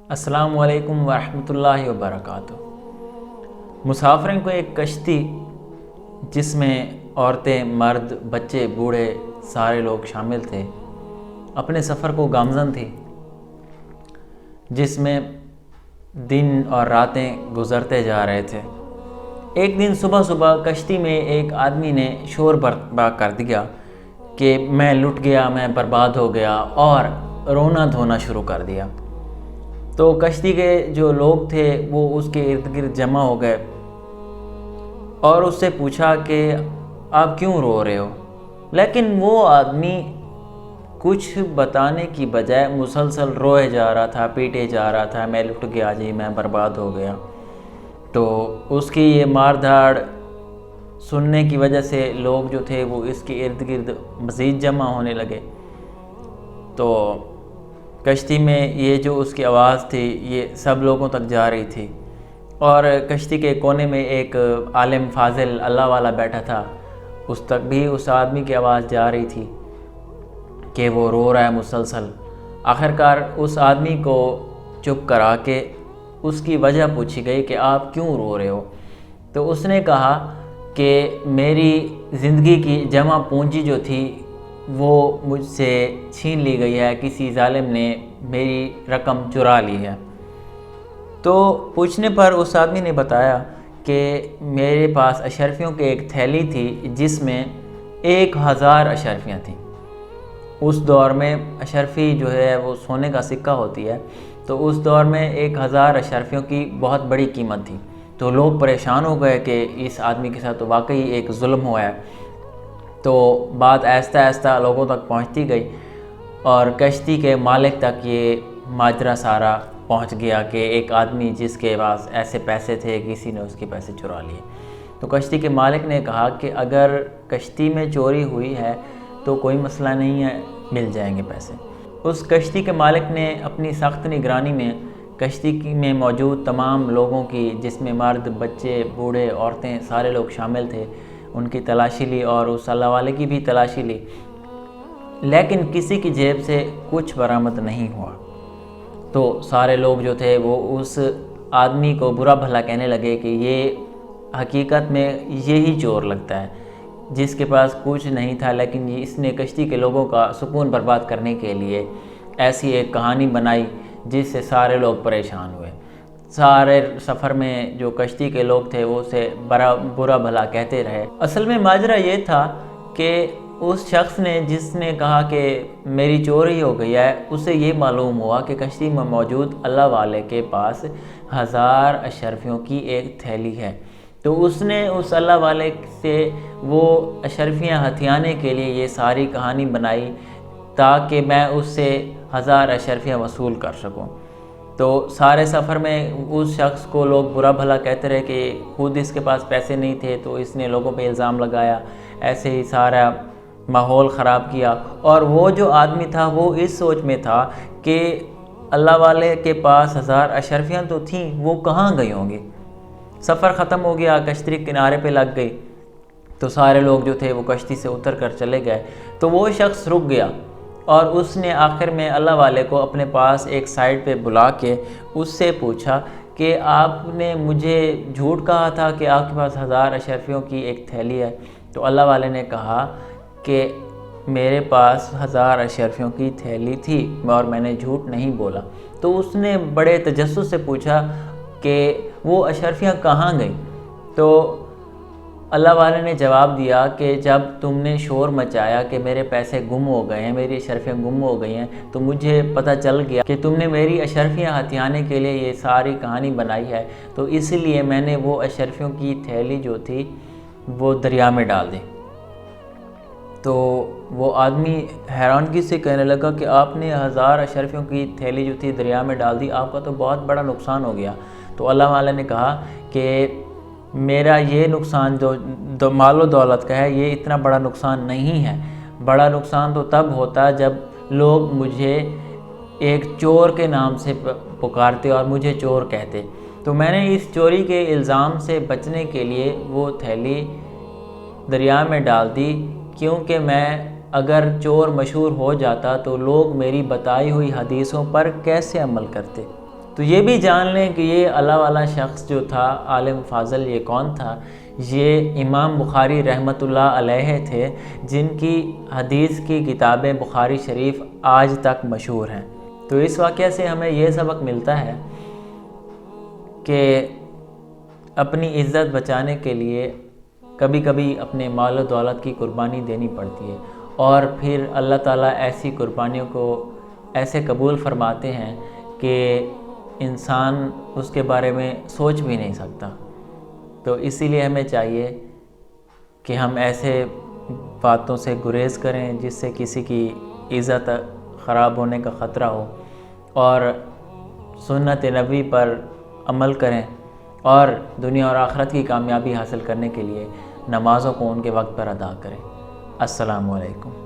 السلام علیکم ورحمۃ اللہ وبرکاتہ۔ مسافروں کو ایک کشتی جس میں عورتیں، مرد، بچے، بوڑھے سارے لوگ شامل تھے، اپنے سفر کو گامزن تھی، جس میں دن اور راتیں گزرتے جا رہے تھے۔ ایک دن صبح کشتی میں ایک آدمی نے شور برپا کر دیا کہ میں لٹ گیا، میں برباد ہو گیا، اور رونا دھونا شروع کر دیا۔ تو کشتی کے جو لوگ تھے وہ اس کے ارد گرد جمع ہو گئے اور اس سے پوچھا کہ آپ کیوں رو رہے ہو؟ لیکن وہ آدمی کچھ بتانے کی بجائے مسلسل روئے جا رہا تھا، پیٹے جا رہا تھا، میں لٹ گیا جی، میں برباد ہو گیا۔ تو اس کی یہ مار دھاڑ سننے کی وجہ سے لوگ جو تھے وہ اس کے ارد گرد مزید جمع ہونے لگے۔ تو کشتی میں یہ جو اس کی آواز تھی یہ سب لوگوں تک جا رہی تھی، اور کشتی کے کونے میں ایک عالم فاضل اللہ والا بیٹھا تھا، اس تک بھی اس آدمی کی آواز جا رہی تھی کہ وہ رو رہا ہے مسلسل۔ آخرکار اس آدمی کو چپ کرا کے اس کی وجہ پوچھی گئی کہ آپ کیوں رو رہے ہو؟ تو اس نے کہا کہ میری زندگی کی جمع پونجی جو تھی وہ مجھ سے چھین لی گئی ہے، کسی ظالم نے میری رقم چرا لی ہے۔ تو پوچھنے پر اس آدمی نے بتایا کہ میرے پاس اشرفیوں کی ایک تھیلی تھی جس میں 1000 اشرفیاں تھیں۔ اس دور میں اشرفی جو ہے وہ سونے کا سکہ ہوتی ہے، تو اس دور میں 1000 اشرفیوں کی بہت بڑی قیمت تھی۔ تو لوگ پریشان ہو گئے کہ اس آدمی کے ساتھ تو واقعی ایک ظلم ہوا ہے۔ تو بات آہستہ آہستہ لوگوں تک پہنچتی گئی اور کشتی کے مالک تک یہ ماجرا سارا پہنچ گیا کہ ایک آدمی جس کے پاس ایسے پیسے تھے، کسی نے اس کے پیسے چرا لیے۔ تو کشتی کے مالک نے کہا کہ اگر کشتی میں چوری ہوئی ہے تو کوئی مسئلہ نہیں ہے، مل جائیں گے پیسے۔ اس کشتی کے مالک نے اپنی سخت نگرانی میں کشتی میں موجود تمام لوگوں کی، جس میں مرد، بچے، بوڑھے، عورتیں سارے لوگ شامل تھے، ان کی تلاشی لی اور اس اللہ والے کی بھی تلاشی لی، لیکن کسی کی جیب سے کچھ برآمد نہیں ہوا۔ تو سارے لوگ جو تھے وہ اس آدمی کو برا بھلا کہنے لگے کہ یہ حقیقت میں یہی چور لگتا ہے جس کے پاس کچھ نہیں تھا، لیکن اس نے کشتی کے لوگوں کا سکون برباد کرنے کے لیے ایسی ایک کہانی بنائی جس سے سارے لوگ پریشان ہوئے۔ سارے سفر میں جو کشتی کے لوگ تھے وہ اسے برا بھلا کہتے رہے۔ اصل میں ماجرا یہ تھا کہ اس شخص نے جس نے کہا کہ میری چوری ہو گئی ہے، اسے یہ معلوم ہوا کہ کشتی میں موجود اللہ والے کے پاس 1000 اشرفیوں کی ایک تھیلی ہے۔ تو اس نے اس اللہ والے سے وہ اشرفیاں ہتھیانے کے لیے یہ ساری کہانی بنائی تاکہ میں اس سے 1000 اشرفیاں وصول کر سکوں۔ تو سارے سفر میں اس شخص کو لوگ برا بھلا کہتے رہے کہ خود اس کے پاس پیسے نہیں تھے، تو اس نے لوگوں پہ الزام لگایا، ایسے ہی سارا ماحول خراب کیا۔ اور وہ جو آدمی تھا وہ اس سوچ میں تھا کہ اللہ والے کے پاس 1000 اشرفیاں تو تھیں، وہ کہاں گئی ہوں گی؟ سفر ختم ہو گیا، کشتی کنارے پہ لگ گئی، تو سارے لوگ جو تھے وہ کشتی سے اتر کر چلے گئے۔ تو وہ شخص رک گیا اور اس نے آخر میں اللہ والے کو اپنے پاس ایک سائڈ پہ بلا کے اس سے پوچھا کہ آپ نے مجھے جھوٹ کہا تھا کہ آپ کے پاس 1000 اشرفیوں کی ایک تھیلی ہے۔ تو اللہ والے نے کہا کہ میرے پاس 1000 اشرفیوں کی تھیلی تھی اور میں نے جھوٹ نہیں بولا۔ تو اس نے بڑے تجسس سے پوچھا کہ وہ اشرفیاں کہاں گئیں؟ تو اللہ والے نے جواب دیا کہ جب تم نے شور مچایا کہ میرے پیسے گم ہو گئے ہیں، میری اشرفیاں گم ہو گئی ہیں، تو مجھے پتہ چل گیا کہ تم نے میری اشرفیاں ہتھیانے کے لیے یہ ساری کہانی بنائی ہے، تو اس لیے میں نے وہ اشرفیوں کی تھیلی جو تھی وہ دریا میں ڈال دی۔ تو وہ آدمی حیرانگی سے کہنے لگا کہ آپ نے 1000 اشرفیوں کی تھیلی جو تھی دریا میں ڈال دی، آپ کا تو بہت بڑا نقصان ہو گیا۔ تو اللہ والے نے کہا کہ میرا یہ نقصان جو مال و دولت کا ہے یہ اتنا بڑا نقصان نہیں ہے، بڑا نقصان تو تب ہوتا جب لوگ مجھے ایک چور کے نام سے پکارتے اور مجھے چور کہتے۔ تو میں نے اس چوری کے الزام سے بچنے کے لیے وہ تھیلی دریا میں ڈال دی، کیونکہ میں اگر چور مشہور ہو جاتا تو لوگ میری بتائی ہوئی حدیثوں پر کیسے عمل کرتے۔ تو یہ بھی جان لیں کہ یہ اللہ والا شخص جو تھا، عالم فاضل، یہ کون تھا؟ یہ امام بخاری رحمۃ اللہ علیہ تھے، جن کی حدیث کی کتابیں بخاری شریف آج تک مشہور ہیں۔ تو اس واقعہ سے ہمیں یہ سبق ملتا ہے کہ اپنی عزت بچانے کے لیے کبھی کبھی اپنے مال و دولت کی قربانی دینی پڑتی ہے، اور پھر اللہ تعالیٰ ایسی قربانیوں کو ایسے قبول فرماتے ہیں کہ انسان اس کے بارے میں سوچ بھی نہیں سکتا۔ تو اسی لیے ہمیں چاہیے کہ ہم ایسے باتوں سے گریز کریں جس سے کسی کی عزت خراب ہونے کا خطرہ ہو، اور سنت نبوی پر عمل کریں، اور دنیا اور آخرت کی کامیابی حاصل کرنے کے لیے نمازوں کو ان کے وقت پر ادا کریں۔ السلام علیکم۔